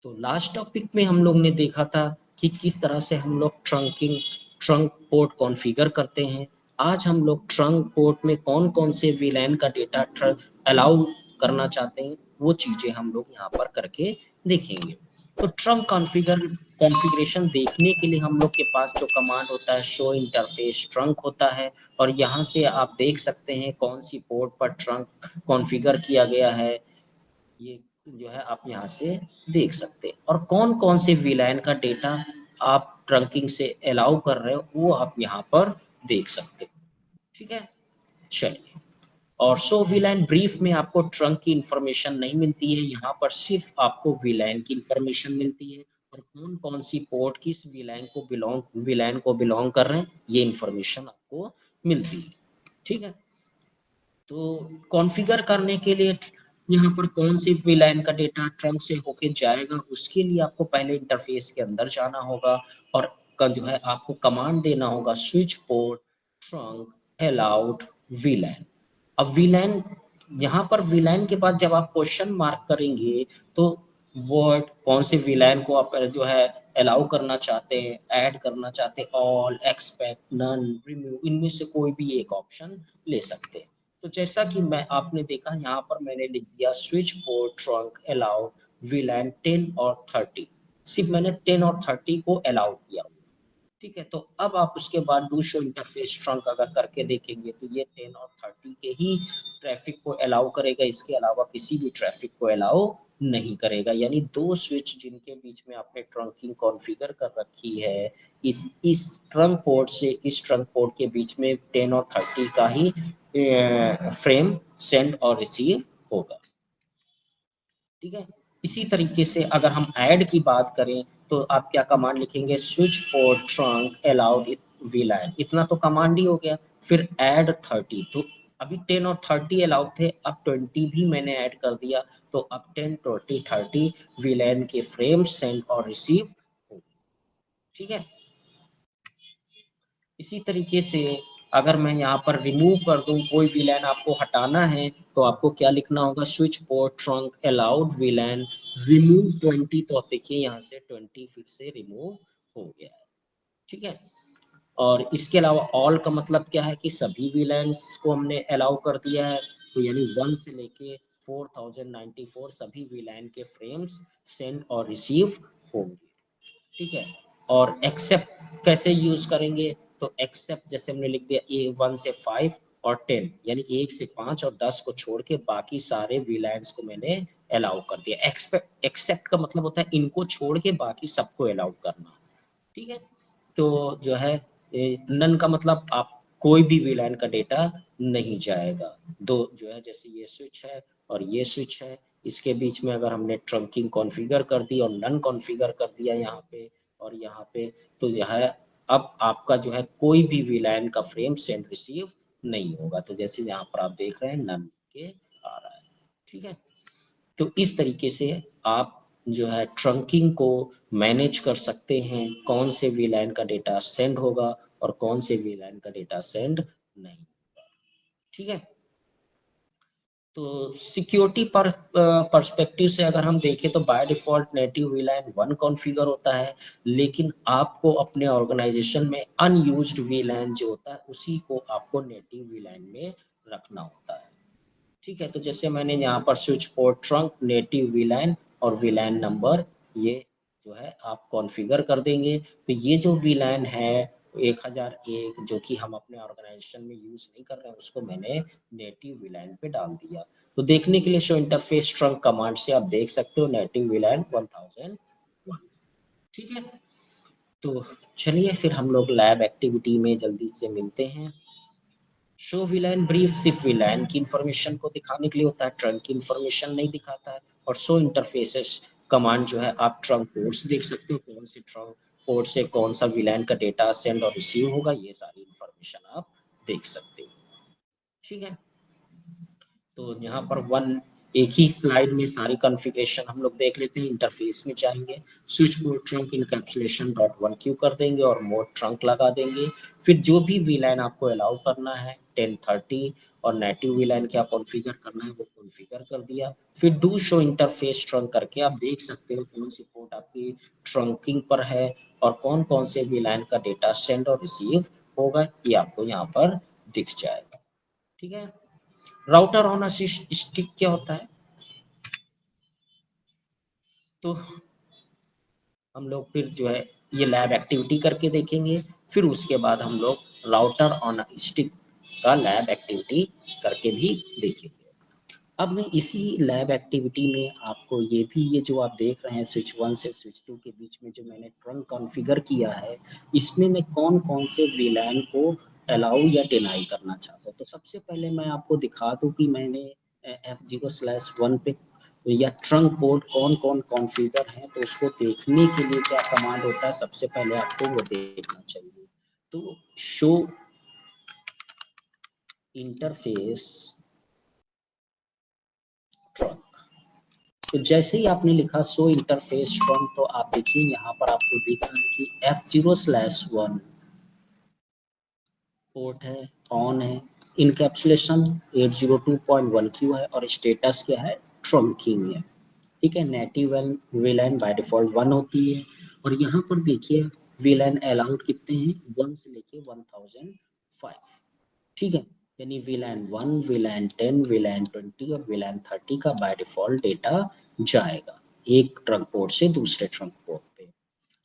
तो last topic में हम लोग ने देखा था कि किस तरह से हम लोग ट्रंक पोर्ट कॉन्फ़िगर करते हैं। आज हम लोग ट्रंक पोर्ट में कौन-कौन से वीलैन का डेटा अलाउ करना चाहते हैं, वो चीज़ें हम लोग यहाँ पर करके देखेंगे। तो ट्रंक कॉन्फ़िगरेशन देखने के लिए हम लोग के पास जो कमांड होता है शो इंटरफ़ेस ट्रंक होता है, और यहाँ से आप देख सकते हैं कौन सी पोर्ट पर ट्रंक कॉन्फ़िगर किया गया है। ये जो है आप यहाँ से देख सकते हैं, और कौन-कौन से वीलैन का डेटा आप ट्रंकिंग से अलाउ कर रहे हो वो आप यहाँ पर देख सकते हो। ठीक है, चलिए। और सो वीलैन ब्रीफ में आपको ट्रंक की इंफॉर्मेशन नहीं मिलती है, यहाँ पर सिर्फ आपको वीलैन की इंफॉर्मेशन मिलती है, और कौन-कौन सी पोर्ट किस वीलैन को बिलोंग कर रहे हैं ये इंफॉर्मेशन आपको मिलती है। ठीक है, तो कॉन्फ़िगर करने के लिए यहाँ पर कौन सी वीलैन का डेटा ट्रंक से होके जाएगा, उसके लिए आपको पहले इंटरफ़ेस के अंदर जाना होगा, और जो है आपको कमांड देना होगा स्विच पोर्ट ट्रंक अलाउड वीलैन। अब वीलैन, यहाँ पर वीलैन के बाद जब आप क्वेश्चन मार्क करेंगे तो वर्ड कौन से वीलैन को आप जो है अलाउ करना चाहते हैं, ऐड करना चाहते हैं, ऑल, एक्सपेक्ट, नन, रिमूव, इनमें से कोई भी एक ऑप्शन ले सकते हैं। तो जैसा कि आपने देखा यहाँ पर मैंने लिख दिया स्विच पोर्ट ट्रंक अलाउ वीलैन 10 और 30, सिर्फ मैंने 10 और 30 को अलाउ किया। ठीक है, तो अब आप उसके बाद डू शो इंटरफेस ट्रंक अगर करके देखेंगे तो ये 10 और 30 के ही ट्रैफिक को अलाउ करेगा, इसके अलावा किसी भी ट्रैफिक को अलाउ नहीं करेगा। यानी दो स्विच जिनके बीच में आपने ट्रंकिंग कॉन्फ़िगर कर रखी है, इस ट्रंक पोर्ट से इस ट्रंक पोर्ट के बीच में 10 और 30 का ही फ्रेम सेंड और रिसीव होगा। ठीक है, इसी तरीके से अगर हम ऐड की बात करें तो आप क्या कमांड लिखेंगे, स्विच पोर्ट ट्रंक अलाउड वीलैन, इतना तो कमांड ही हो गया। फिर ऐड 30, तो अभी 10 और 30 अलाउड थे, अब 20 भी मैंने ऐड कर दिया, तो अब 10, 20, 30 वीलैन के फ्रेम सेंड और रिसीव हो। ठीक है, इसी तरीके से अगर मैं यहाँ पर रिमूव कर दूं, कोई वीलैन आपको हटाना है तो आपको क्या लिखना होगा, switch port trunk allowed वीलैन remove 20, तो आप देखिए यहाँ से 20 फिर से रिमूव हो गया है। ठीक है, और इसके अलावा ऑल का मतलब क्या है कि सभी वीलैन्स को हमने अलाउ कर दिया है, तो यानी 1 से लेके 4094 सभी वीलैन के फ्रेम्स सेंड और रिसीव होंगे। ठीक है, और एक्सेप्ट कैसे यूज करेंगे, तो एक्सेप्ट जैसे हमने लिख दिया 1 से 5 और 10, यानी 1 से 5 और 10 को छोड़ के बाकी सारे वीलैन्स को मैंने अलाउ कर दिया। एक्सेप्ट का मतलब होता है इनको छोड़ के बाकी सबको अलाउ करना। ठीक है, तो जो है नन का मतलब आप कोई भी वीलैन का डेटा नहीं जाएगा। दो जो है जैसे ये स्विच है और ये स्विच है, इसके बीच में अगर हमने ट्रंकिंग कॉन्फ़िगर कर दी और नन कॉन्फ़िगर कर दिया यहाँ पे और यहाँ पे, तो यह अब आपका जो है कोई भी वीलैन का फ्रेम सेंड रिसीव नहीं होगा। तो जैसे यहाँ पर आप देख रहे हैं नन के आ रहा है। ठीक है, तो इस तरीके से आप जो है ट्रंकिंग को मैनेज कर सकते हैं, कौन से वीलैन का डेटा सेंड होगा और कौन से वीलैन का डेटा सेंड नहीं होगा। ठीक है, तो सिक्योरिटी पर पर्सपेक्टिव से अगर हम देखें तो बाय डिफॉल्ट नेटिव वीलैन 1 कॉन्फ़िगर होता है, लेकिन आपको अपने ऑर्गेनाइजेशन में अनयूज्ड वीलैन जो होता है उसी को आपको नेटिव वीलैन में रखना होता है। ठीक है, तो जैसे मैंने यहाँ पर स्विच पोर्ट ट्रंक नेटिव वीलैन और वीलैन नंबर ये जो है आप कॉन्फ़िगर कर देंगे, तो ये जो वीलैन है 1001 जो कि हम अपने ऑर्गेनाइजेशन में यूज नहीं कर रहे हैं उसको मैंने नेटिव वीलैन पे डाल दिया। तो देखने के लिए शो इंटरफेस ट्रंक कमांड से आप देख सकते हो नेटिव वीलैन 1001। ठीक है, तो चलिए फिर हम लोग लैब एक्टिविटी में जल्दी से मिलते हैं। शो वीलैन ब्रीफ सिर्फ वीलैन की इंफॉर्मेशन को दिखाने के लिए होता है, ट्रंक की इंफॉर्मेशन नहीं दिखाता है। और शो इंटरफेसेस कमांड जो है आप ट्रंक पोर्ट्स देख सकते हो, कौन से ट्रंक पोर्ट से कौन सा वीलैन का डेटा सेंड और रिसीव होगा, ये सारी इंफॉर्मेशन आप देख सकते हो। ठीक है, तो यहाँ पर 1 एक ही स्लाइड में सारी कॉन्फ़िगरेशन हम लोग देख लेते हैं। इंटरफेस में जाएंगे, switch board trunk encapsulation dot one Q कर देंगे और मोड ट्रंक लगा देंगे। फिर जो भी वीलैन आपको अलाउ करना है 1030 और नेटिव वीलैन क्या कॉन्फ़िगर करना है वो कॉन्फ़िगर कर दिया। फिर डू शो इंटरफेस ट्रंक करके आप देख सकते हो कौन सी पोर्ट आपकी ट्रंकिंग पर है और कौन कौन से वीलैन का डेटा सेंड और रिसीव होगा, ये आपको यहाँ पर दिख जाएगा। ठीक है। राउटर ऑन अ स्टिक क्या होता है, तो हम लोग फिर जो है ये लैब एक्टिविटी करके देखेंगे। फिर उसके बाद हम लोग राउटर ऑन स्टिक का लैब एक्टिविटी करके भी देखेंगे। अब मैं इसी लैब एक्टिविटी में आपको ये जो आप देख रहे हैं स्विच 1 से स्विच 2 के बीच में जो मैंने ट्रंक कॉन्फ़िगर किया है, इसमें मैं कौन-कौन से वीलैन को अलाउ या डिनाई करना चाहता हूँ। तो सबसे पहले मैं आपको दिखा दूँ कि मैंने F0/1 पे या ट्रंक पोर्ट कौन-कौन कॉन्फ़िगर है, तो उसको देखने के लिए क्या कमांड होता है, सबसे पहले आपको वो देखना चाहिए। तो शो इंटरफ़ेस ट्रंक, तो जैसे ही आपने लिखा शो इंटरफेस फ्रॉम, तो आप देखिए यहाँ पर आपको दिख रहा है कि F0/1 पोर्ट है, ऑन है, इनकैप्सुलेशन 802.1Q है और स्टेटस क्या है, ट्रंकिंग है। ठीक है। नेटिव वीलैन बाय डिफॉल्ट 1 होती है और यहाँ पर देखिए वीलैन अलाउड कितने हैं, 1 से लेके 1005। ठीक है। यानी वीलैन 1, वीलैन 10, वीलैन 20 और वीलैन 30 का बाय डिफॉल्ट डेटा जाएगा एक ट्रंक पोर्ट से दूसरे ट्रंक पोर्ट पे।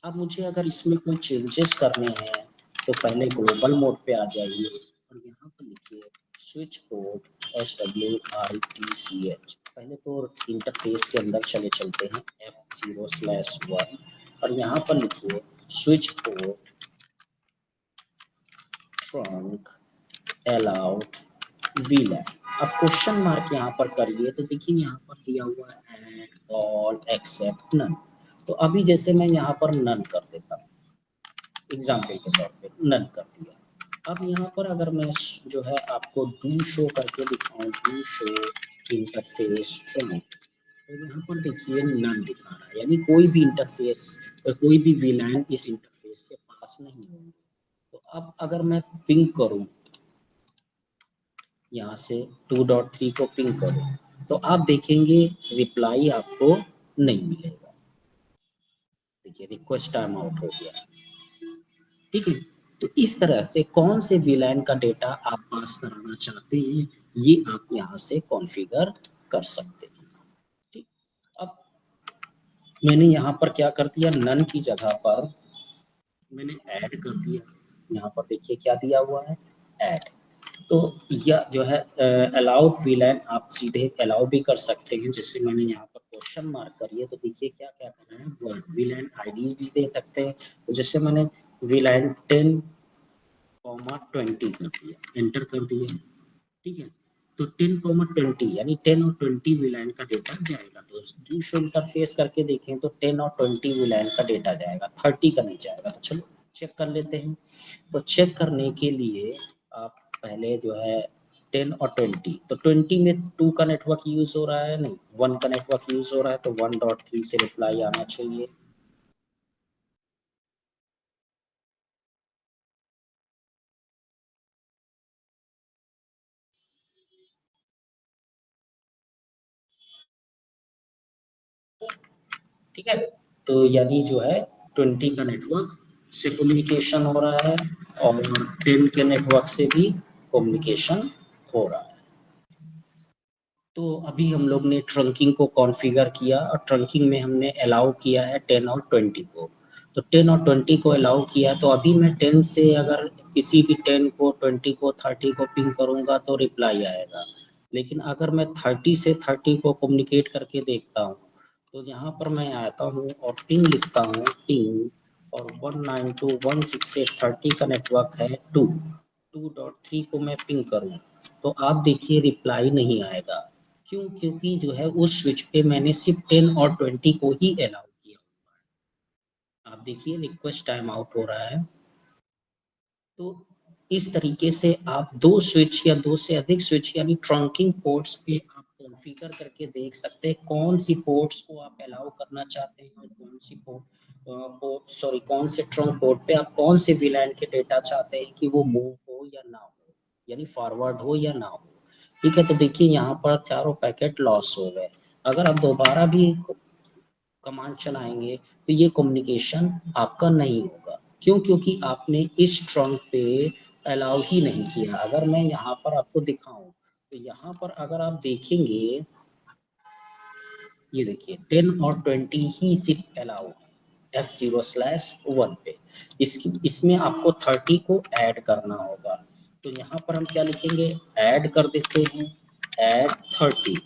अब मुझे अगर इसमें कोई चेंजेस करने हैं तो पहले ग्लोबल मोड पे आ जाइए और यहाँ पर लिखिए स्विच पोर्ट SWITCH। पहले तो इंटरफेस के अंदर चलते हैं F0/1 और यहाँ पर लिखिए स्विच पोर्ट ट्रंक अलाउड वीलैन। अब क्वेश्चन मार्क यहाँ पर करिए तो देखिए यहाँ पर दिया हुआ है ऐड ऑल एक्सेप्ट नन। तो अभी जैसे मैं यहाँ पर नन कर देता हूँ, एग्जाम्पल के तौर पे नन कर दिया। अब यहाँ पर अगर मैं जो है आपको डू शो करके दिखाऊं, डू शो इंटरफेस ट्रंक, तो यहाँ पर देखिए नन दिखा रहा है, यानी कोई भी इंटरफेस कोई भी वीलैन इस इंटरफेस से पास नहीं होंगे। तो अब अगर मैं पिंग करूं, यहाँ से 2.3 को पिंग करो तो आप देखेंगे रिप्लाई आपको नहीं मिलेगा। देखिए रिक्वेस्ट टाइम आउट हो गया। ठीक है। तो इस तरह से कौन से वीलैन का डेटा आप पास कराना चाहते हैं ये आप यहाँ से कॉन्फ़िगर कर सकते हैं। ठीक। अब मैंने यहाँ पर क्या कर दिया, नन की जगह पर मैंने ऐड कर दिया। यहाँ पर देखिए क्या दिया हुआ है, ऐड। तो यह जो है अलाउड वीलैन आप सीधे अलाउ भी कर सकते हैं, जैसे मैंने यहाँ पर क्वेश्चन मार्क करिए तो देखिए क्या क्या कर रहे हैं, वर्ड वीलैन आईडीज भी दे सकते हैं। तो जैसे मैंने वीलैन 10,20 कर दिया, एंटर कर दिया। ठीक है। तो 10,20 यानी 10 और 20 वीलैन का डेटा जाएगा। तो जो शो इंटरफेस करके देखें तो 10 और 20 वीलैन का डेटा जाएगा, 30 का नहीं जाएगा। तो चलो चेक कर लेते हैं। तो चेक करने के लिए आप पहले जो है 10 और 20, तो 20 में 2 का नेटवर्क यूज हो रहा है, नहीं 1 का नेटवर्क यूज हो रहा है, तो 1.3 से रिप्लाई आना चाहिए। ठीक है। तो यानी जो है 20 का नेटवर्क से कम्युनिकेशन हो रहा है और 10 के नेटवर्क से भी कम्युनिकेशन हो रहा है। तो अभी हम लोग ने ट्रंकिंग को कॉन्फ़िगर किया और ट्रंकिंग में हमने अलाउ किया है 10 और 20 को। तो 10 और 20 को अलाउ किया, तो अभी मैं 10 से अगर किसी भी 10 को, 20 को, 30 को पिंग करूँगा तो रिप्लाई आएगा। लेकिन अगर मैं 30 से 30 को कम्युनिकेट करके देखता हूँ, तो यहाँ पर मैं आता हूँ और पिंग लिखता हूँ, पिंग और 192.168.30 का नेटवर्क है 2.3 को मैं पिंग करूँ तो आप देखिए रिप्लाई नहीं आएगा। क्यों? क्योंकि जो है उस स्विच पे मैंने सिर्फ 10 और 20 को ही अलाउ किया। आप देखिए रिक्वेस्ट टाइम आउट हो रहा है। तो इस तरीके से आप 2 स्विच या 2 से अधिक स्विच यानी ट्रंकिंग पोर्ट्स पे आप कॉन्फ़िगर करके देख सकते हैं कौन सी पोर्ट्स को आप अलाउ करना चाहते हैं और कौन सी कौन से ट्रंक पोर्ट पे आप कौन से VLAN के डेटा चाहते हैं कि वो मूव हो या ना हो, यानी फॉरवर्ड हो या ना हो। ठीक है, तो देखिए यहाँ पर चारों पैकेट लॉस हो गए। अगर आप दोबारा भी कमांड चलाएंगे तो ये कम्युनिकेशन आपका नहीं होगा। क्यों? क्योंकि आपने इस ट्रंक पे अलाउ ही नहीं किया। अगर मैं यहाँ पर आपको दिखाऊं तो यहाँ पर अगर आप देखेंगे, ये देखिए 10 और 20 ही सिर्फ अलाउ है F0/1 पे। इसमें आपको 30 को ऐड करना होगा। तो यहाँ पर हम क्या लिखेंगे, ऐड कर देते हैं, ऐड 30।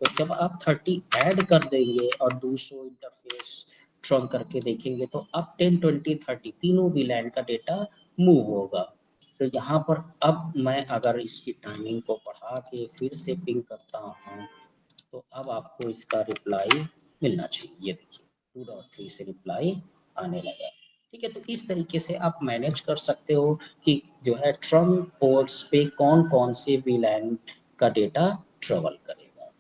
तो जब आप 30 ऐड कर देंगे और दूसरों इंटरफेस ट्रंक करके देखेंगे तो अब 10, 20, 30 तीनों VLAN का डेटा मूव होगा। तो यहाँ पर अब मैं अगर इसकी टाइमिंग को बढ़ा के फिर से पिंग करता हूँ तो अब आपको इसका रिप्लाई मिलना चाहिए। ये देखिए 2.3 से रिप्लाई आने लगा। ठीक है, तो इस तरीके से आप मैनेज कर सकते हो कि जो है ट्रंक पोर्ट्स पे कौन कौन से VLAN का डेटा ट्रेवल करेगा।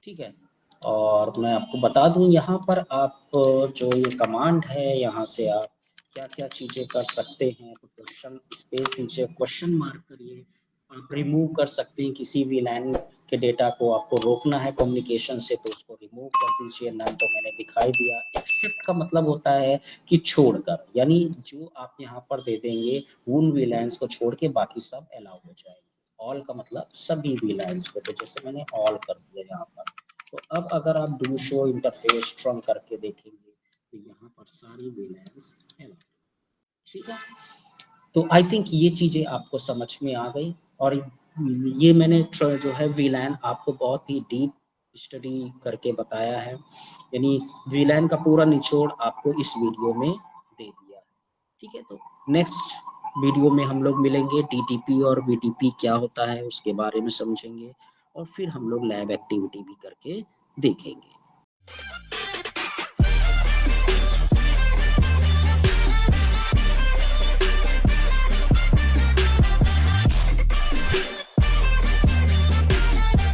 ठीक है, और मैं आपको बता दूं यहाँ पर आप जो ये कमांड है यहाँ से आप क्या क्या चीजें कर सकते हैं। तो क्वेश्चन स्पेस दीजिए, क्वेश्चन मार्क करिए, आप रिमूव कर सकते हैं किसी भी लाइन के डेटा को। आपको रोकना है कम्युनिकेशन से तो उसको रिमूव कर दीजिए। नन तो मैंने दिखाई दिया। एक्सेप्ट का मतलब होता है कि छोड़कर, यानी जो आप यहाँ पर दे देंगे उन VLANs को छोड़ के बाकी सब अलाउ हो जाएंगे। ऑल का मतलब सभी VLANs को, तो जैसे मैंने ऑल कर दिया यहाँ पर। तो अब अगर आप डू शो इंटरफेस ट्रंक करके देखेंगे तो यहाँ पर सारी VLANs अलाउ। ठीक है, तो आई थिंक ये चीजें आपको समझ में आ गई। और ये मैंने जो है VLAN आपको बहुत ही डीप स्टडी करके बताया है, यानी VLAN का पूरा निचोड़ आपको इस वीडियो में दे दिया है। ठीक है, तो नेक्स्ट वीडियो में हम लोग मिलेंगे, TTP और BTP क्या होता है उसके बारे में समझेंगे और फिर हम लोग लैब एक्टिविटी भी करके देखेंगे।